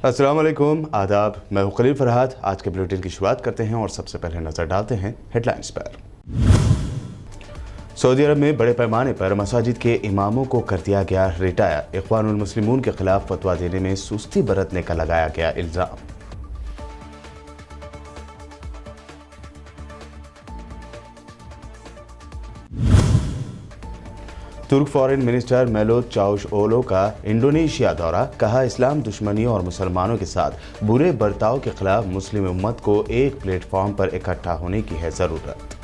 अस्सलाम वालेकुम, आदाब। मैं हूं खलील फरहाद। आज के बुलेटिन की शुरुआत करते हैं और सबसे पहले नजर डालते हैं हेडलाइंस पर। सऊदी अरब में बड़े पैमाने पर मसाजिद के इमामों को कर दिया गया रिटायर। इख्वानुल मुस्लिमून के खिलाफ फतवा देने में सुस्ती बरतने का लगाया गया इल्जाम। तुर्क फॉरेन मिनिस्टर मेलोत चावुशओग्लू का इंडोनेशिया दौरा। कहा, इस्लाम दुश्मनी और मुसलमानों के साथ बुरे बर्ताव के खिलाफ मुस्लिम उम्मत को एक प्लेटफॉर्म पर इकट्ठा होने की है जरूरत।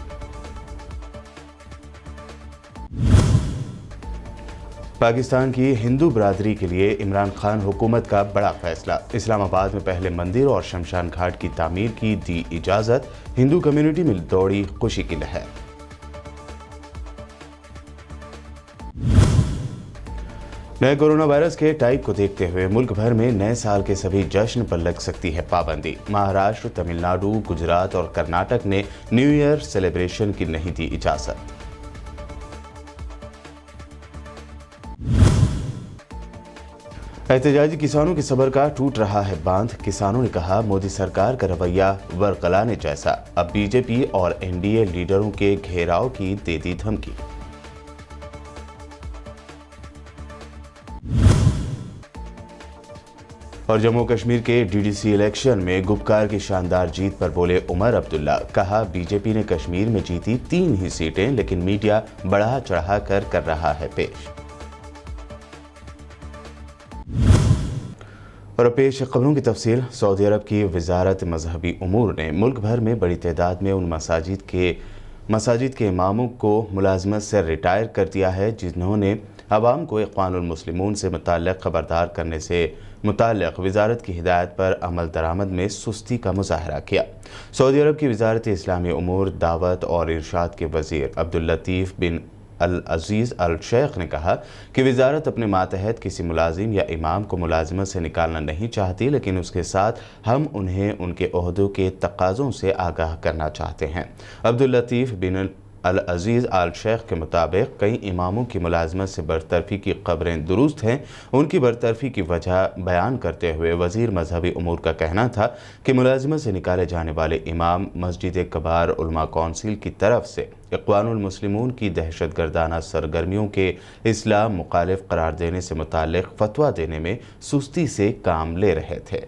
पाकिस्तान की हिंदू बरादरी के लिए इमरान खान हुकूमत का बड़ा फैसला। इस्लामाबाद में पहले मंदिर और शमशान घाट की तामीर की दी इजाजत। हिंदू कम्युनिटी में दौड़ी खुशी की लहर। नए कोरोना वायरस के टाइप को देखते हुए मुल्क भर में नए साल के सभी जश्न पर लग सकती है पाबंदी। महाराष्ट्र, तमिलनाडु, गुजरात और कर्नाटक ने न्यू ईयर सेलिब्रेशन की नहीं दी इजाजत। एहतजाजी किसानों के सब्र का टूट रहा है बांध। किसानों ने कहा, मोदी सरकार का रवैया बरगलाने जैसा। अब बीजेपी और एनडीए लीडरों के घेराव की दे दी धमकी। और जम्मू कश्मीर के डीडीसी इलेक्शन में गुपकार की शानदार जीत पर बोले उमर अब्दुल्ला। कहा, बीजेपी ने कश्मीर में जीती 3 ही सीटें, लेकिन मीडिया बढ़ा चढ़ा कर रहा है पेश। और पेश खबरों की तफसील। सऊदी अरब की वजारत मजहबी उमूर ने मुल्क भर में बड़ी तादाद में उन मसाजिद के इमामों को मुलाजमत से रिटायर कर दिया है जिन्होंने अवाम को इख्वानुल मुस्लिमून से मुताल्लिक़ खबरदार करने से मुताल्लिक़ वजारत की हिदायत पर अमल दरामद में सुस्ती का मुजाहरा किया। सऊदी अरब की वजारत इस्लामी उमूर, दावत और इरशाद के वज़ीर अब्दुल लतीफ़ बिन अल अज़ीज़ अल शेख ने कहा कि वजारत अपने मातहत किसी मुलाजिम या इमाम को मुलाजमत से निकालना नहीं चाहती, लेकिन उसके साथ हम उन्हें उनके ओहदों के तकाज़ों से आगाह करना चाहते हैं। अब्दुल लतीफ़ बिन अल अज़ीज़ आल शेख के मुताबिक कई इमामों की मुलाजमत से बरतरफी की खबरें दुरुस्त हैं। उनकी बरतरफी की वजह बयान करते हुए वज़ीर मजहबी उमूर का कहना था कि मुलाजमत से निकाले जाने वाले इमाम मस्जिद कबार उलमा कौंसिल की तरफ से इख्वानुल मुस्लिमून की दहशत गर्दाना सरगर्मियों के इस्लाम मुखालिफ करार देने से मुताल्लिक़ फतवा देने में सुस्ती से काम ले रहे थे।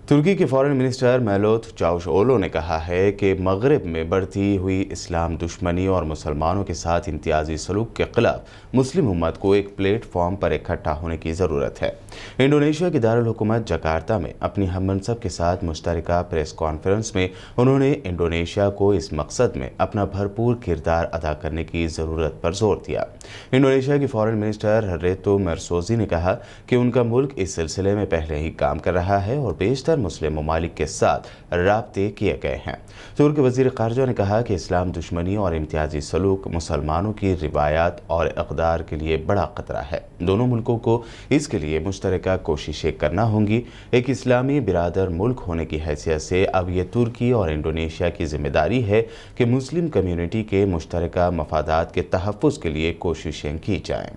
तुर्की के फॉरेन मिनिस्टर मेलोत चावुशओग्लू ने कहा है कि मगरब में बढ़ती हुई इस्लाम दुश्मनी और मुसलमानों के साथ इम्तियाजी सलूक के खिलाफ मुस्लिम उम्मत को एक प्लेटफॉर्म पर इकट्ठा होने की ज़रूरत है। इंडोनेशिया की दारुल हुकूमत जकार्ता में अपनी हम मनसब के साथ मुश्तरका प्रेस कॉन्फ्रेंस में उन्होंने इंडोनेशिया को इस मकसद में अपना भरपूर किरदार अदा करने की ज़रूरत पर जोर दिया। इंडोनेशिया की फॉरेन मिनिस्टर रेतो मरसोजी ने कहा कि उनका मुल्क इस सिलसिले में पहले ही काम कर रहा है और बेशतर मुस्लिम ममालिक के साथ राब्ते किए गए हैं। तुर्क वज़ीर ख़ारजा ने कहा कि इस्लाम दुश्मनी और इम्तियाजी सलूक मुसलमानों की रिवायात और इक़दार के लिए बड़ा ख़तरा है। दोनों मुल्कों को इसके लिए मुश्तरका कोशिशें करना होंगी। एक इस्लामी बिरादर मुल्क होने की हैसियत से अब ये तुर्की और इंडोनेशिया की जिम्मेदारी है कि मुस्लिम कम्यूनिटी के मुश्तरका मफादात के तहफ़्फ़ुज़ के लिए कोशिशें की जाएँ।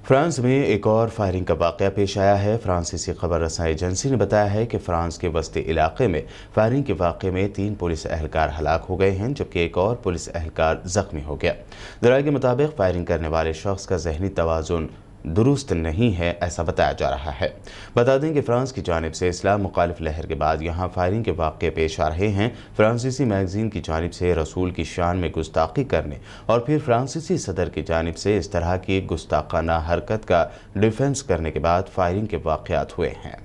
फ्रांस में एक और फायरिंग का वाक़या पेश आया है। फ्रांसीसी खबर रसाई एजेंसी ने बताया है कि फ्रांस के वस्ती इलाके में फायरिंग के वाक़े में 3 पुलिस एहलकार हलाक हो गए हैं, जबकि एक और पुलिस एहलकार ज़ख्मी हो गया। ज़राए के मुताबिक फायरिंग करने वाले शख्स का ज़हनी तवाज़ुन दुरुस्त नहीं है, ऐसा बताया जा रहा है। बता दें कि फ्रांस की जानिब से इस्लाम मुखालिफ लहर के बाद यहाँ फायरिंग के वाक़े पेश आ रहे हैं। फ्रांसीसी मैगज़ीन की जानिब से रसूल की शान में गुस्ताखी करने और फिर फ्रांसीसी सदर की जानिब से इस तरह की गुस्ताखाना हरकत का डिफेंस करने के बाद फायरिंग के वाक़यात हुए हैं।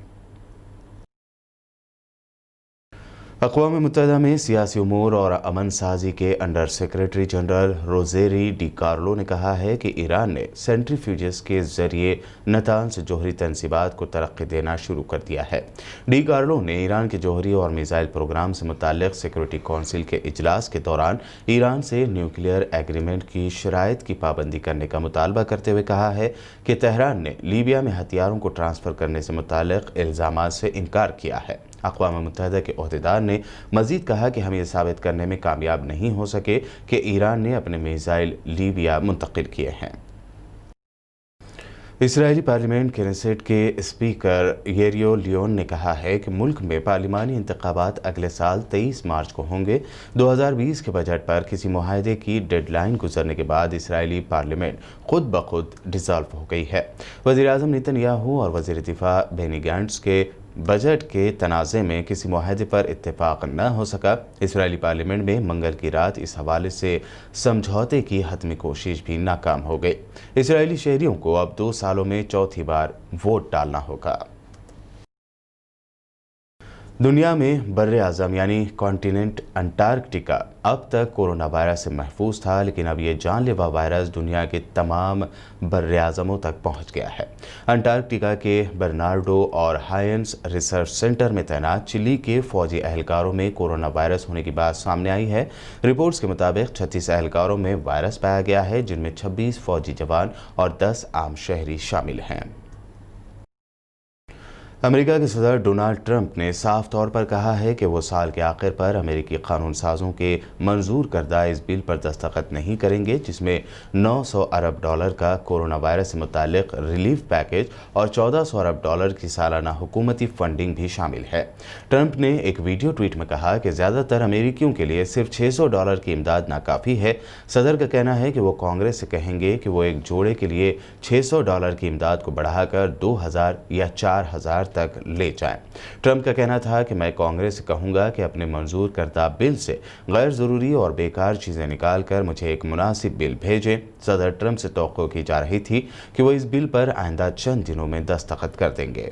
अक़वाम मुत्तहिदा में सियासी उमूर और अमन साजी के under secretary general Rosemary DiCarlo ने कहा है कि ईरान ने सेंट्रीफ्यूजेस के ज़रिए नतान्स जोहरी तनसीबात को तरक्की देना शुरू कर दिया है। डी कार्लो ने ईरान के जोहरी और मिसाइल प्रोग्राम से मुताल्लिक़ सिक्योरिटी कौंसिल के इजलास के दौरान ईरान से न्यूक्लियर एग्रीमेंट की शराइत की पाबंदी करने का मुतालबा करते हुए कहा है कि तेहरान ने लीबिया में हथियारों को ट्रांसफ़र करने से मुताल्लिक़ इल्ज़ामात से इनकार किया है। अक़वाम मुत्तहिदा के ओहदेदार ने मज़ीद कहा कि हम ये साबित करने में कामयाब नहीं हो सके कि ईरान ने अपने मिसाइल लीबिया मुंतकिल किए हैं। اسرائیلی پارلیمنٹ کنیسٹ کے اسپیکر یریو لیون نے کہا ہے کہ ملک میں پارلیمانی انتخابات اگلے سال 23 مارچ کو ہوں گے۔ 2020 کے بجٹ پر کسی معاہدے کی ڈیڈ لائن گزرنے کے بعد اسرائیلی پارلیمنٹ خود بخود ڈیزالو ہو گئی ہے۔ وزیر اعظم نیتن یاہو اور وزیر دفاع بینی گینٹس کے بجٹ کے تنازع میں کسی معاہدے پر اتفاق نہ ہو سکا۔ اسرائیلی پارلیمنٹ میں منگل کی رات اس حوالے سے سمجھوتے کی حتمی کوشش بھی ناکام ہو گئی۔ اسرائیلی شہریوں کو اب 2 سالوں میں چوتھی بار ووٹ ڈالنا ہوگا۔ دنیا میں بر اعظم یعنی کانٹیننٹ انٹارکٹیکا اب تک کورونا وائرس سے محفوظ تھا، لیکن اب یہ جان لیوا وائرس دنیا کے تمام بر اعظموں تک پہنچ گیا ہے۔ انٹارکٹیکا کے برنارڈو اور ہائنس ریسرچ سینٹر میں تعینات چلی کے فوجی اہلکاروں میں کورونا وائرس ہونے کی بات سامنے آئی ہے۔ رپورٹس کے مطابق 36 اہلکاروں میں وائرس پایا گیا ہے، جن میں 26 فوجی جوان اور 10 عام شہری شامل ہیں۔ امریکہ کے صدر ڈونلڈ ٹرمپ نے صاف طور پر کہا ہے کہ وہ سال کے آخر پر امریکی قانون سازوں کے منظور کردہ اس بل پر دستخط نہیں کریں گے، جس میں $900 ارب کا کورونا وائرس سے متعلق ریلیف پیکیج اور $1400 ارب کی سالانہ حکومتی فنڈنگ بھی شامل ہے۔ ٹرمپ نے ایک ویڈیو ٹویٹ میں کہا کہ زیادہ تر امریکیوں کے لیے صرف $600 کی امداد ناکافی ہے۔ صدر کا کہنا ہے کہ وہ کانگریس سے کہیں گے کہ وہ ایک جوڑے کے لیے $600 کی امداد کو بڑھا کر 2000 یا 4000 تک لے جائیں۔ ٹرمپ کا کہنا تھا کہ میں کانگریس سے کہوں گا کہ اپنے منظور کردہ بل سے غیر ضروری اور بیکار چیزیں نکال کر مجھے ایک مناسب بل بھیجیں۔ صدر ٹرمپ سے توقع کی جا رہی تھی کہ وہ اس بل پر آئندہ چند دنوں میں دستخط کر دیں گے۔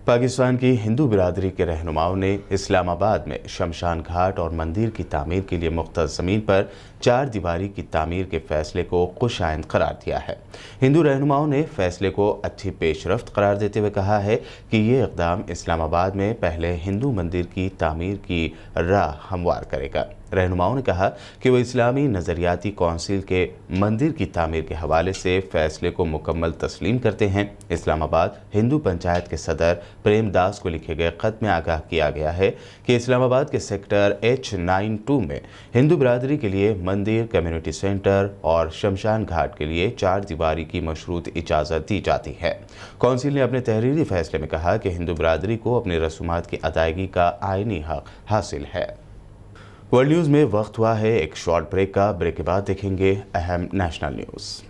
پاکستان کی ہندو برادری کے رہنماؤں نے اسلام آباد میں شمشان گھاٹ اور مندر کی تعمیر کے لیے مختص زمین پر 4 دیواری کی تعمیر کے فیصلے کو خوش آئند قرار دیا ہے۔ ہندو رہنماؤں نے فیصلے کو اچھی پیش رفت قرار دیتے ہوئے کہا ہے کہ یہ اقدام اسلام آباد میں پہلے ہندو مندر کی تعمیر کی راہ ہموار کرے گا۔ رہنماؤں نے کہا کہ وہ اسلامی نظریاتی کونسل کے مندر کی تعمیر کے حوالے سے فیصلے کو مکمل تسلیم کرتے ہیں۔ اسلام آباد ہندو پنچایت کے صدر پریم داس کو لکھے گئے خط میں آگاہ کیا گیا ہے کہ اسلام آباد کے سیکٹر H92 میں ہندو برادری کے لیے مندر، کمیونٹی سینٹر اور شمشان گھاٹ کے لیے 4 دیواری کی مشروط اجازت دی جاتی ہے۔ کونسل نے اپنے تحریری فیصلے میں کہا کہ ہندو برادری کو اپنی رسومات کی ادائیگی کا آئینی حق حاصل ہے۔ ورلڈ نیوز میں وقت ہوا ہے ایک شارٹ بریک کا۔ بریک کے بعد دیکھیں گے اہم نیشنل نیوز۔